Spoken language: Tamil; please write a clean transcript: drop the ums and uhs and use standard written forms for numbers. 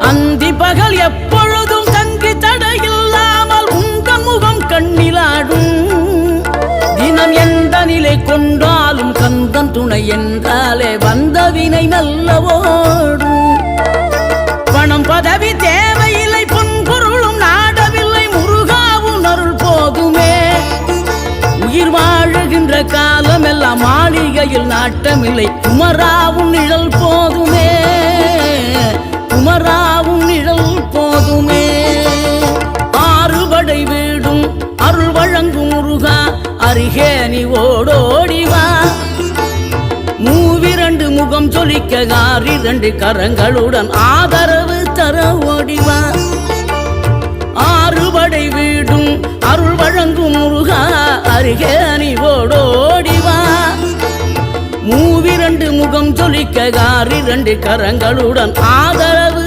அந்தி பகல் எப்பொழுதும் தங்கி தடையில்லாமல் உங்கள் முகம் கண்ணிலாடும். தினம் எந்த நிலை கொண்டாலும் கந்தன் துணை என்றாலே வந்த வினை நல்லவோடும். பணம் பதவி தேவையில்லை, பொன்பொருளும் நாடவில்லை, முருகாவும் அருள் போதுமே. உயிர் வாழுகின்ற காலம் எல்லாம் மாளிகையில் நாட்டமில்லை, குமராவும் நிழல் போதுமே, குமராவும் நிழல் போதுமே. ஆறுபடை வீடும் அருள் வழங்கும் முருகா, அருகே நீ ஓடோடிவா. மூவிரண்டு முகம் ஜொலிக்க ஆறிரண்டு கரங்களுடன் ஆதரவு தர ஓடிவா. ஆறுபடை வீடும் அருள் வழங்கும் முருகா, அருகே நீ ஓடோடிவா. மூவிரண்டு முகம் ஜொலிக்க ஆறிரண்டு கரங்களுடன் ஆதரவு